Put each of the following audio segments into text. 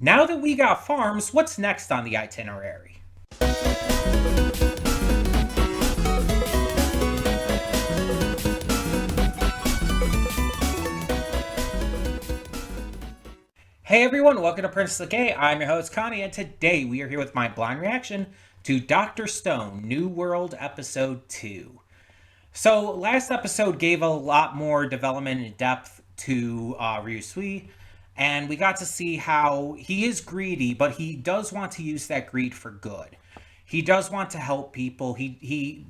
Now that we got farms, what's next on the itinerary? Hey everyone, welcome to Princess of Gay. I'm your host Connie, and today we are here with my blind reaction to Dr. Stone, New World Episode 2. So, last episode gave a lot more development and depth to Ryusui, and we got to see how he is greedy, but he does want to use that greed for good. He does want to help people. He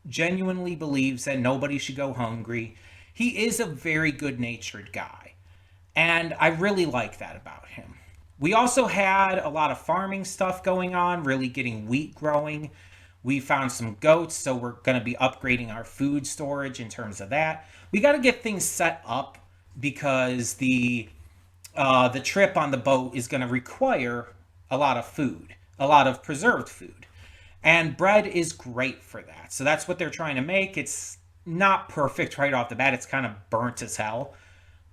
genuinely believes that nobody should go hungry. He is a very good-natured guy. And I really like that about him. We also had a lot of farming stuff going on, really getting wheat growing. We found some goats, so we're going to be upgrading our food storage in terms of that. We got to get things set up because the trip on the boat is going to require a lot of food, a lot of preserved food. And bread is great for that. So that's what they're trying to make. It's not perfect right off the bat. It's kind of burnt as hell.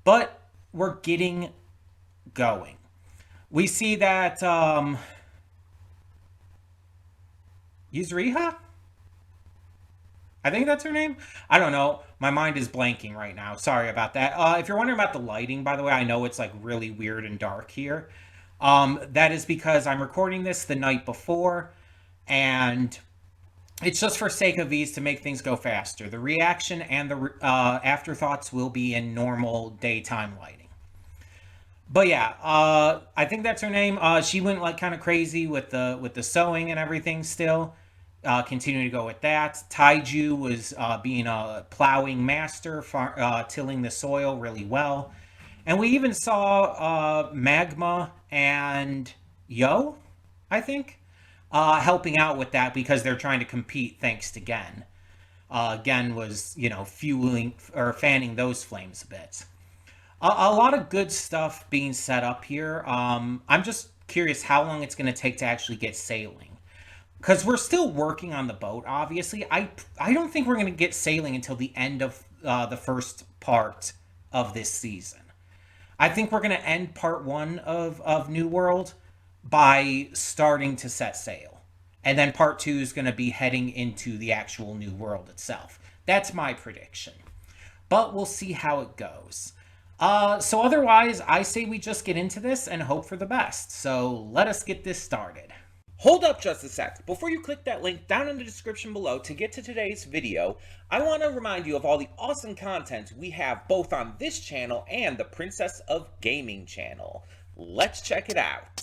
But we're getting going. We see that Yuzuriha? I think that's her name. I don't know. My mind is blanking right now. Sorry about that. If you're wondering about the lighting, by the way, I know it's like really weird and dark here. That is because I'm recording this the night before, and it's just for sake of ease to make things go faster. The reaction and the afterthoughts will be in normal daytime lighting. But yeah, I think that's her name. She went like kind of crazy with the sewing and everything. Still, continuing to go with that. Taiju was being a plowing master, tilling the soil really well, and we even saw Magma and Yo, I think, helping out with that because they're trying to compete. Thanks to Gen. Gen was fueling or fanning those flames a bit. A lot of good stuff being set up here. I'm just curious how long it's going to take to actually get sailing. Because we're still working on the boat, obviously. I don't think we're going to get sailing until the end of the first part of this season. I think we're going to end part one of New World by starting to set sail. And then part two is going to be heading into the actual New World itself. That's my prediction. But we'll see how it goes. So otherwise, I say we just get into this and hope for the best. So let us get this started. Hold up just a sec. Before you click that link down in the description below to get to today's video, I want to remind you of all the awesome content we have both on this channel and the Princess of Gaming channel. Let's check it out.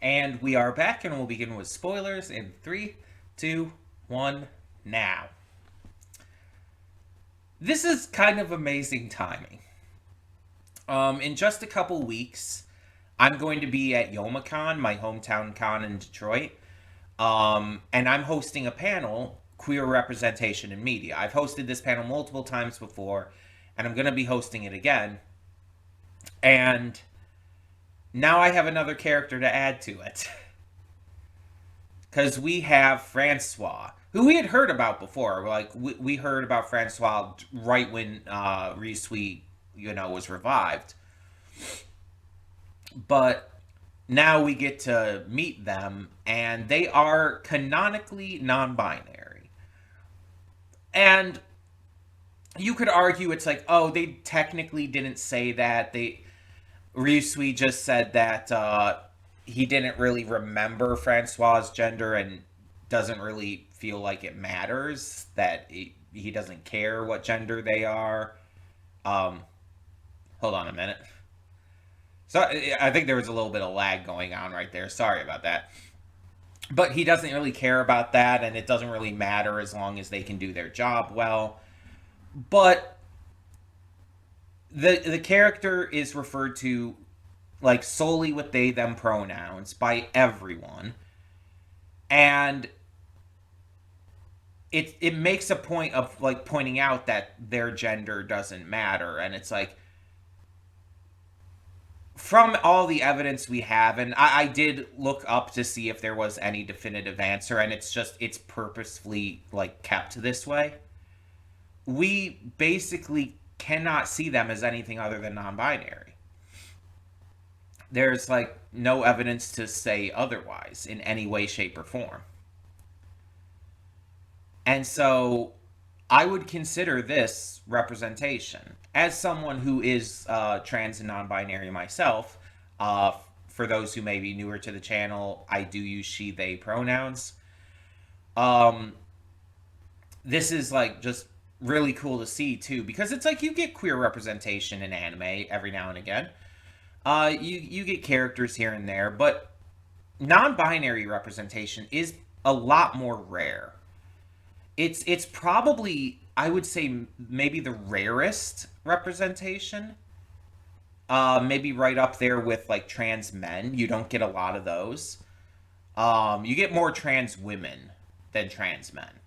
And we are back, and we'll begin with spoilers in 3, 2, 1, now. This is kind of amazing timing. In just a couple weeks, I'm going to be at YomaCon, my hometown con in Detroit, and I'm hosting a panel, Queer Representation in Media. I've hosted this panel multiple times before, and I'm going to be hosting it again. And now I have another character to add to it. Because we have Francois, who we had heard about before. Like, we heard about Francois right when Ryusui, was revived. But now we get to meet them, and they are canonically non-binary. And you could argue it's like, oh, they technically didn't say that. Ryusui just said that he didn't really remember Francois's gender and doesn't really feel like it matters, that he doesn't care what gender they are. Hold on a minute. So I think there was a little bit of lag going on right there. Sorry about that. But he doesn't really care about that, and it doesn't really matter as long as they can do their job well. But the character is referred to like solely with they them pronouns by everyone, and it makes a point of like pointing out that their gender doesn't matter, and it's like from all the evidence we have, and I did look up to see if there was any definitive answer, and it's purposefully like kept this way. We basically cannot see them as anything other than non-binary. There's like no evidence to say otherwise in any way, shape, or form. And so I would consider this representation. As someone who is trans and non binary myself, for those who may be newer to the channel, I do use she, they pronouns. Um, this is like just really cool to see too, because it's like you get queer representation in anime every now and again. You get characters here and there, but non-binary representation is a lot more rare. It's probably, I would say, maybe the rarest representation. Maybe right up there with like trans men. You don't get a lot of those. You get more trans women than trans men,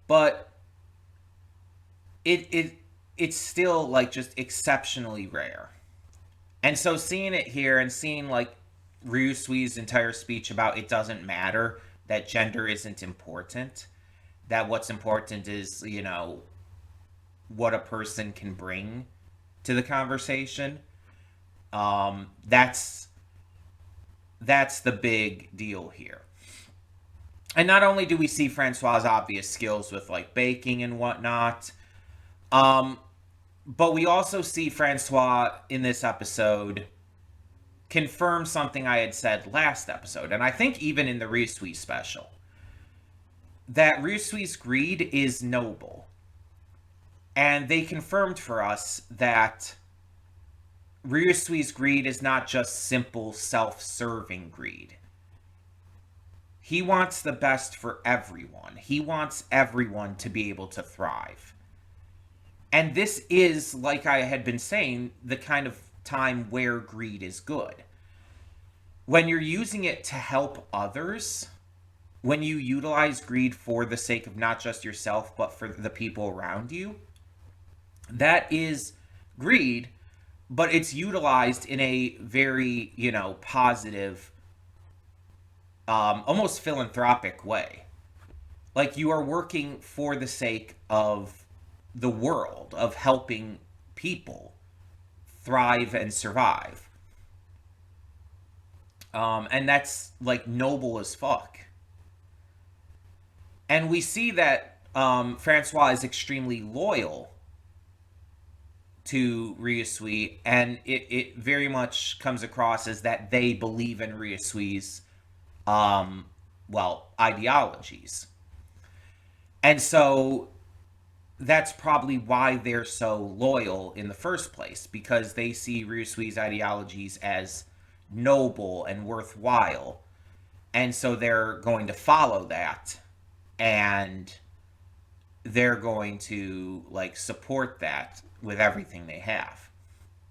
but it's still like just exceptionally rare. And so seeing it here and seeing like Ryusui's entire speech about it doesn't matter, that gender isn't important, that what's important is, what a person can bring to the conversation. That's the big deal here. And not only do we see Francois's obvious skills with like baking and whatnot, but we also see Francois in this episode confirm something I had said last episode, and I think even in the Ryusui special, that Ryusui's greed is noble. And they confirmed for us that Ryusui's greed is not just simple self-serving greed. He wants the best for everyone. He wants everyone to be able to thrive. And this is, like I had been saying, the kind of time where greed is good. When you're using it to help others, when you utilize greed for the sake of not just yourself, but for the people around you, that is greed, but it's utilized in a very, positive, almost philanthropic way. Like you are working for the sake of the world, of helping people thrive and survive. And that's like noble as fuck. And we see that Francois is extremely loyal to Ryusui, and it very much comes across as that they believe in Ryusui's, ideologies. And so that's probably why they're so loyal in the first place, because they see Ryusui's ideologies as noble and worthwhile. And so they're going to follow that, and they're going to like support that with everything they have,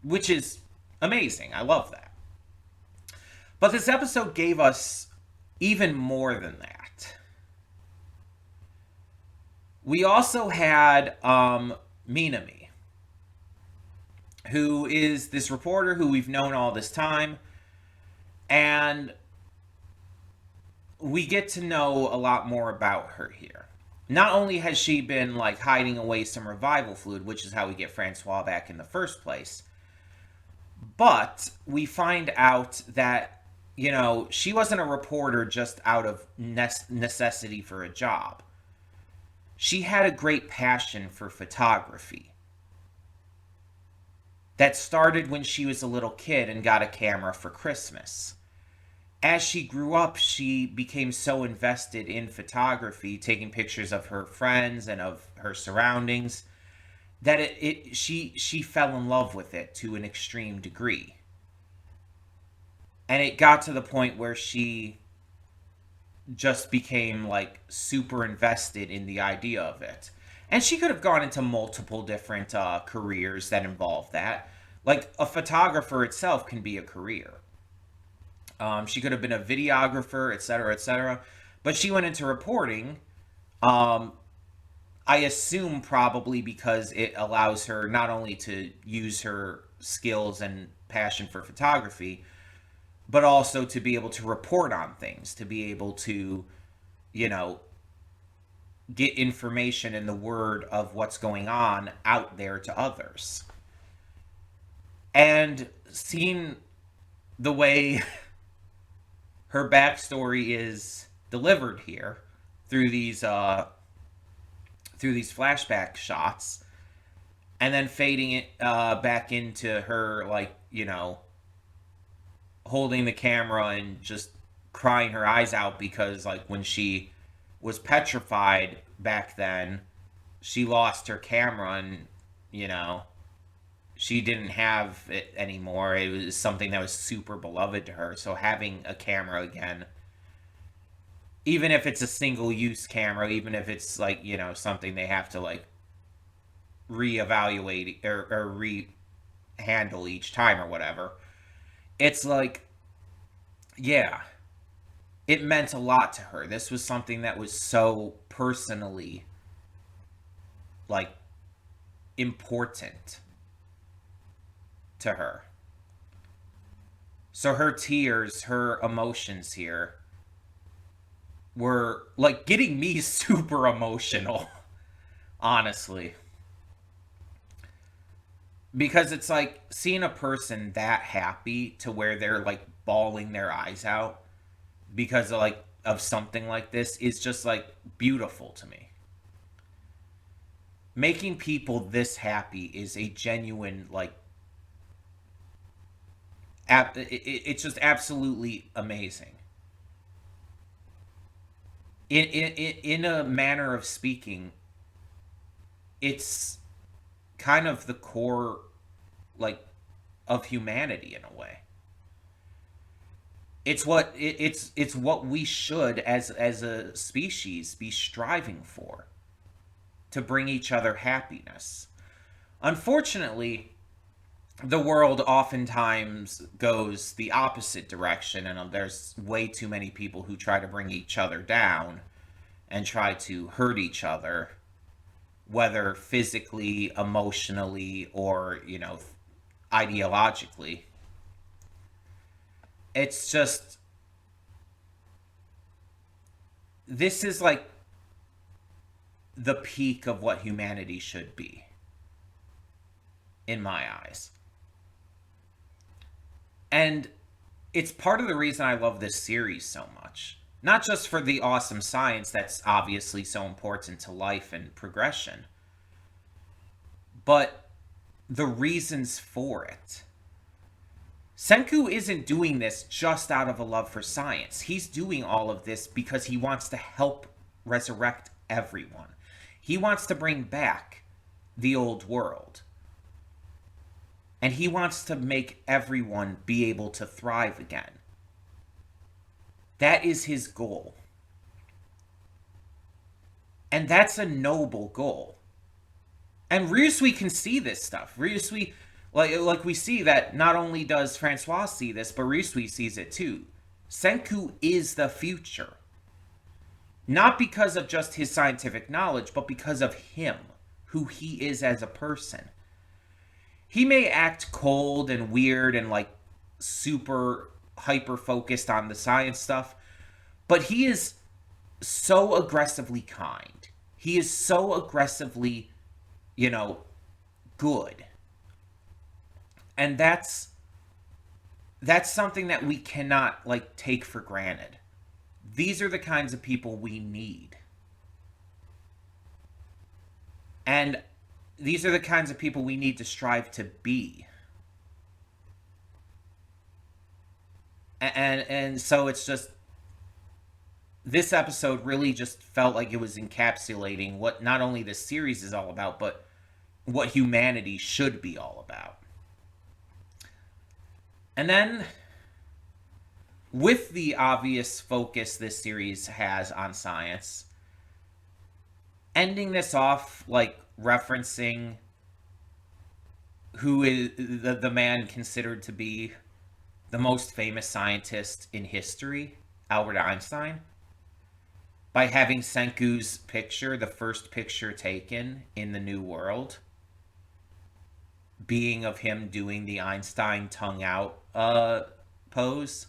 which is amazing. I love that. But this episode gave us even more than that. We also had Minami, who is this reporter who we've known all this time, and we get to know a lot more about her here. Not only has she been like hiding away some revival fluid, which is how we get Francois back in the first place, but we find out that, she wasn't a reporter just out of necessity for a job. She had a great passion for photography that started when she was a little kid and got a camera for Christmas. As she grew up, she became so invested in photography, taking pictures of her friends and of her surroundings, that she fell in love with it to an extreme degree. And it got to the point where she just became like super invested in the idea of it. And she could have gone into multiple different careers that involved that. Like a photographer itself can be a career. She could have been a videographer, etc., etc. But she went into reporting. Um, I assume probably because it allows her not only to use her skills and passion for photography, but also to be able to report on things, to be able to, you know, get information and the word of what's going on out there to others. And seeing the way her backstory is delivered here through these flashback shots, and then fading it back into her, like, holding the camera and just crying her eyes out because, like, when she was petrified back then, she lost her camera, and you know she didn't have it anymore. It was something that was super beloved to her. So having a camera again, even if it's a single use camera, even if it's like, something they have to like reevaluate or re handle each time or whatever, it's like, yeah, it meant a lot to her. This was something that was so personally, like, important to her. So her tears, her emotions here were like getting me super emotional, honestly. Because it's like seeing a person that happy to where they're like bawling their eyes out because of like of something like this is just like beautiful to me. Making people this happy is a genuine, like, it's just absolutely amazing. In a manner of speaking, it's kind of the core, like, of humanity in a way. It's what we should, as a species, be striving for, to bring each other happiness. Unfortunately, the world oftentimes goes the opposite direction, and there's way too many people who try to bring each other down and try to hurt each other, whether physically, emotionally, or, ideologically. It's just, this is like the peak of what humanity should be, in my eyes. And it's part of the reason I love this series so much. Not just for the awesome science that's obviously so important to life and progression, but the reasons for it. Senku isn't doing this just out of a love for science. He's doing all of this because he wants to help resurrect everyone. He wants to bring back the old world. And he wants to make everyone be able to thrive again. That is his goal. And that's a noble goal. And Ryusui can see this stuff. Ryusui, like we see that not only does Francois see this, but Ryusui sees it too. Senku is the future. Not because of just his scientific knowledge, but because of him, who he is as a person. He may act cold and weird and like super hyper focused on the science stuff, but he is so aggressively kind. He is so aggressively, good. And that's something that we cannot like take for granted. These are the kinds of people we need. And these are the kinds of people we need to strive to be. And so it's just, this episode really just felt like it was encapsulating what not only this series is all about, but what humanity should be all about. And then, with the obvious focus this series has on science, ending this off like referencing who is the man considered to be the most famous scientist in history, Albert Einstein, by having Senku's picture, the first picture taken in the New World, being of him doing the Einstein tongue out pose,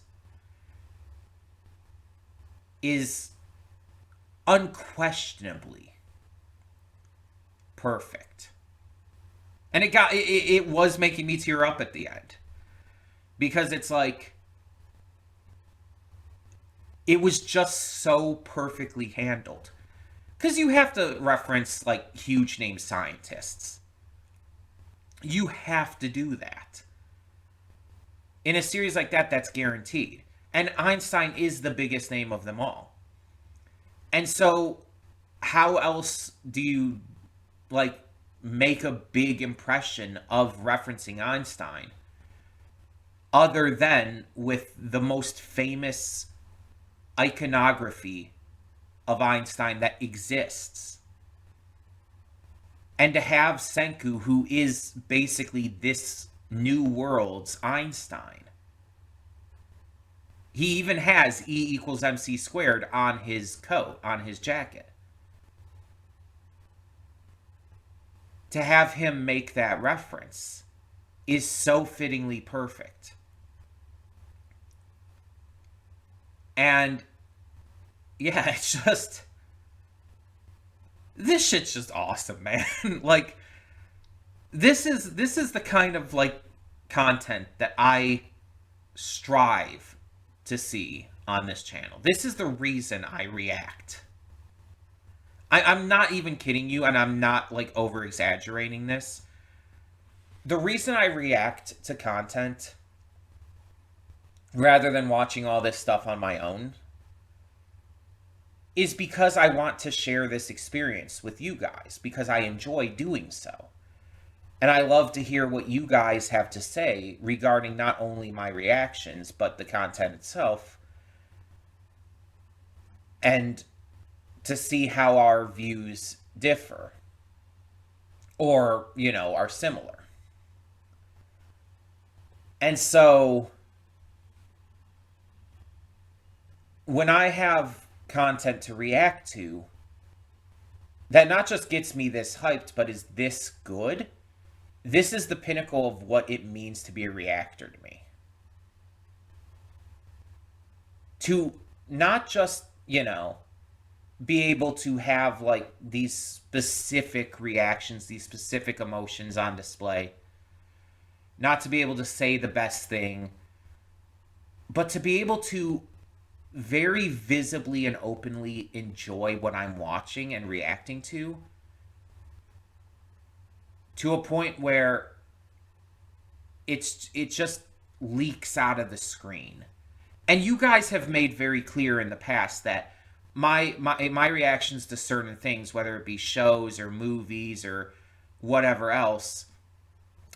is unquestionably perfect. And it was making me tear up at the end, because it's like it was just so perfectly handled. Because you have to reference like huge name scientists. You have to do that. In a series like that, that's guaranteed. And Einstein is the biggest name of them all. And so, how else do you, like, make a big impression of referencing Einstein other than with the most famous iconography of Einstein that exists? And to have Senku, who is basically this new world's Einstein. He even has E equals MC squared on his coat, on his jacket. To have him make that reference is so fittingly perfect. And yeah, it's just, this shit's just awesome, man. Like, this is the kind of like content that I strive to see on this channel. This is the reason I react. I'm not even kidding you, and I'm not like over exaggerating this. The reason I react to content rather than watching all this stuff on my own is because I want to share this experience with you guys, because I enjoy doing so. And I love to hear what you guys have to say regarding not only my reactions, but the content itself. And to see how our views differ. Or, you know, are similar. And so, when I have content to react to that not just gets me this hyped, but is this good, this is the pinnacle of what it means to be a reactor to me. To not just, you know, be able to have like these specific reactions, these specific emotions on display, not to be able to say the best thing, but to be able to very visibly and openly enjoy what I'm watching and reacting to a point where it just leaks out of the screen. And you guys have made very clear in the past that my reactions to certain things, whether it be shows or movies or whatever else,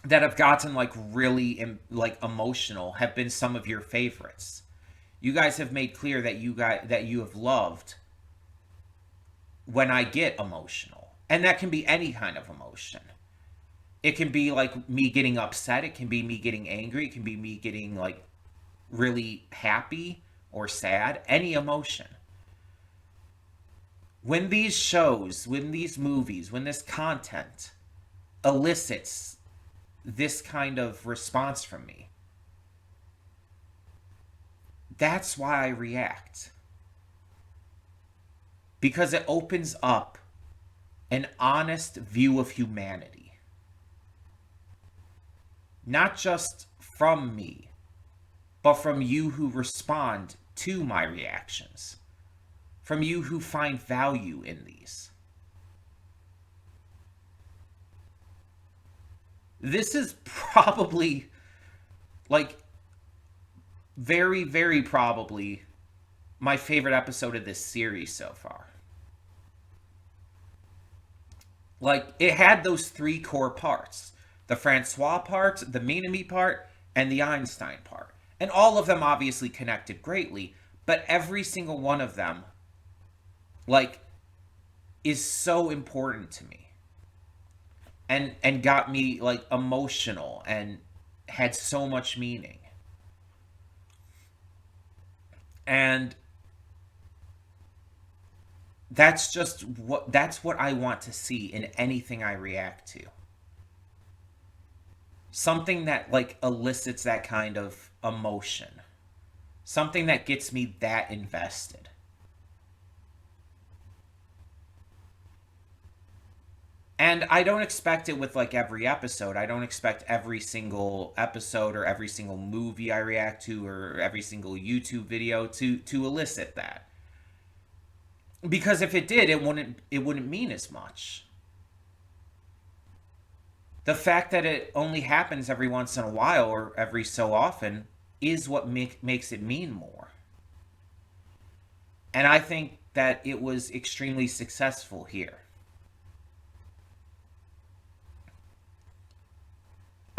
that have gotten like really like emotional, have been some of your favorites. You guys have made clear that you have loved when I get emotional, and that can be any kind of emotion. It can be like me getting upset. It can be me getting angry. It can be me getting like really happy or sad. Any emotion. When these shows, when these movies, when this content elicits this kind of response from me, that's why I react. Because it opens up an honest view of humanity. Not just from me, but from you who respond to my reactions. From you who find value in these. This is probably, like, very, very probably my favorite episode of this series so far. Like, it had those three core parts. The Francois part, the Minami part, and the Einstein part. And all of them obviously connected greatly, but every single one of them, like, is so important to me. and got me like emotional and had so much meaning. And that's what I want to see in anything I react to. Something that like elicits that kind of emotion. Something that gets me that invested. And I don't expect it with like every episode. I don't expect every single episode or every single movie I react to or every single YouTube video to elicit that. Because if it did, it wouldn't mean as much. The fact that it only happens every once in a while or every so often is what makes it mean more. And I think that it was extremely successful here.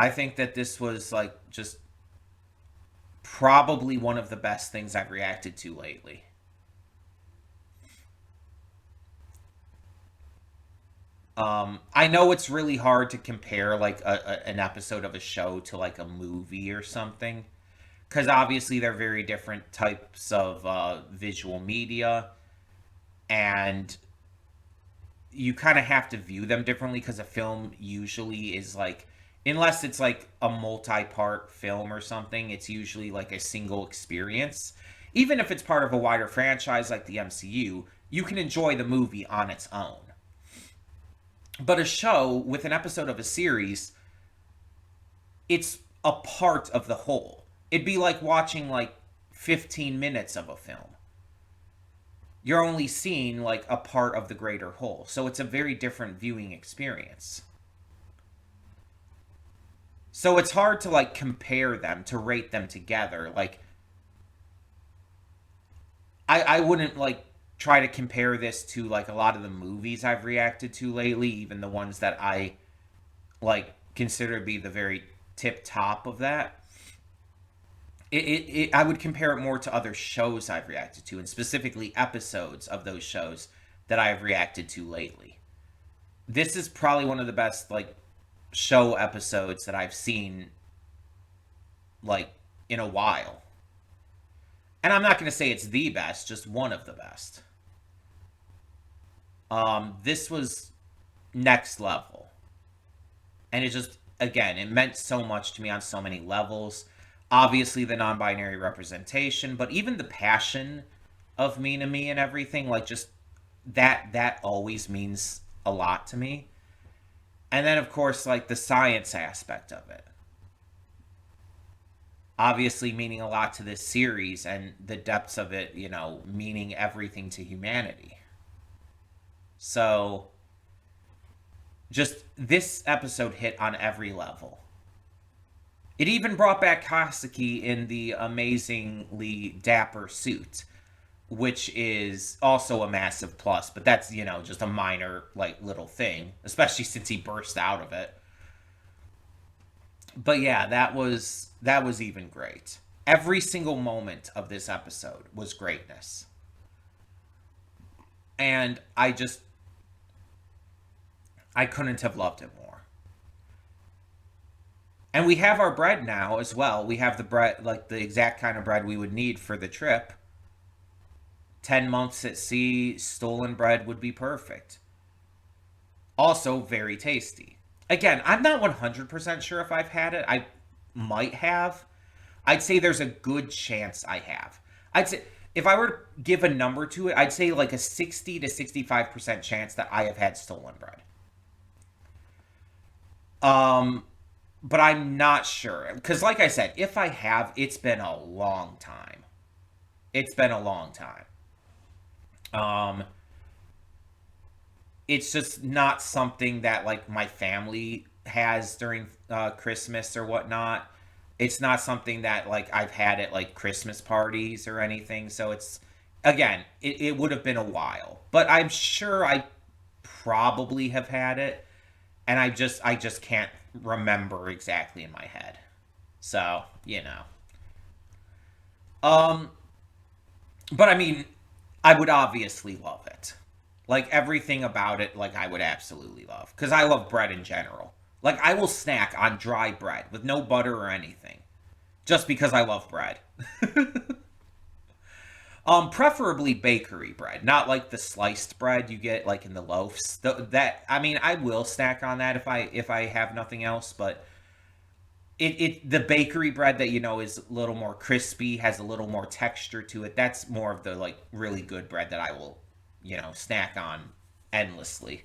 I think that this was like just probably one of the best things I've reacted to lately. I know it's really hard to compare like an episode of a show to like a movie or something because obviously they're very different types of visual media, and you kind of have to view them differently because a film usually is like, unless it's like a multi-part film or something, it's usually like a single experience. Even if it's part of a wider franchise like the MCU, you can enjoy the movie on its own. But a show with an episode of a series, it's a part of the whole. It'd be like watching like 15 minutes of a film. You're only seeing like a part of the greater whole. So it's a very different viewing experience. So it's hard to like compare them, to rate them together. Like I wouldn't like try to compare this to like a lot of the movies I've reacted to lately, even the ones that I like consider to be the very tip top of that. I would compare it more to other shows I've reacted to, and specifically episodes of those shows that I've reacted to lately. This is probably one of the best like show episodes that I've seen like in a while. And I'm not going to say it's the best, just one of the best. This was next level. And it just, again, it meant so much to me on so many levels. Obviously, the non binary representation, but even the passion of me to me and everything, like just that always means a lot to me. And then, of course, like the science aspect of it. Obviously, meaning a lot to this series and the depths of it, meaning everything to humanity. So, just this episode hit on every level. It even brought back Kasaki in the amazingly dapper suit, which is also a massive plus, but that's, just a minor, like, little thing, especially since he burst out of it. But yeah, that was even great. Every single moment of this episode was greatness. And I couldn't have loved it more. And we have our bread now as well. We have the bread, like the exact kind of bread we would need for the trip. 10 months at sea, stolen bread would be perfect. Also, very tasty. Again, I'm not 100% sure if I've had it. I might have. I'd say there's a good chance I have. I'd say, if I were to give a number to it, I'd say like a 60 to 65% chance that I have had stolen bread. Um, but I'm not sure. Because, like I said, if I have, it's been a long time. It's been a long time. Um, it's just not something that, like, my family has during Christmas or whatnot. It's not something that, like, I've had at, like, Christmas parties or anything. So it's, again, it would have been a while. But I'm sure I probably have had it. And I just can't remember exactly in my head. So, Um, but I mean, I would obviously love it. Like everything about it, like I would absolutely love. Because I love bread in general. Like I will snack on dry bread with no butter or anything. Just because I love bread. Preferably bakery bread, not like the sliced bread you get like in the loaves. That I mean, I will snack on that if I have nothing else, but the bakery bread that is a little more crispy, has a little more texture to it. That's more of the like really good bread that I will, snack on endlessly.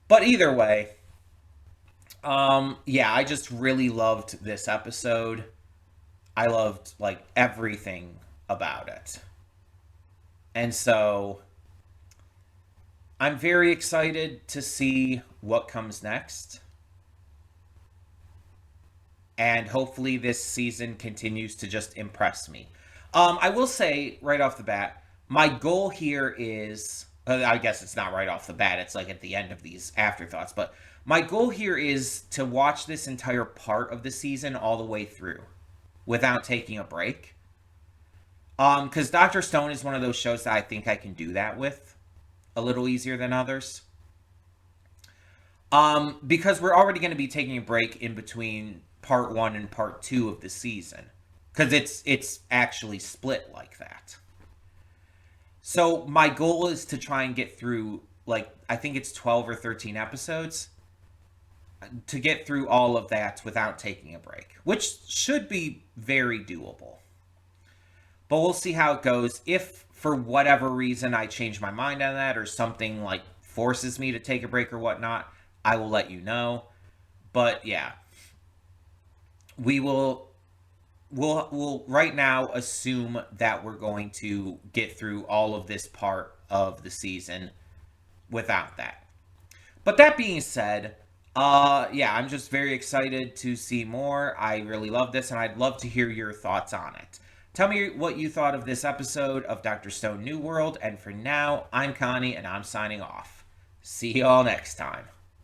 But either way, yeah, I just really loved this episode. I loved like everything about it. And so I'm very excited to see what comes next. And hopefully this season continues to just impress me. I will say right off the bat, my goal here is I guess it's not right off the bat, it's like at the end of these afterthoughts, but my goal here is to watch this entire part of the season all the way through without taking a break. Because Dr. Stone is one of those shows that I think I can do that with a little easier than others. Because we're already going to be taking a break in between part one and part two of the season, because it's actually split like that. So my goal is to try and get through like I think it's 12 or 13 episodes to get through all of that without taking a break, which should be very doable. But we'll see how it goes. If for whatever reason I change my mind on that or something like forces me to take a break or whatnot, I will let you know. But yeah, we will we'll right now assume that we're going to get through all of this part of the season without that. But that being said, yeah, I'm just very excited to see more. I really love this, and I'd love to hear your thoughts on it. Tell me what you thought of this episode of Dr. Stone New World, and for now, I'm Connie, and I'm signing off. See y'all next time.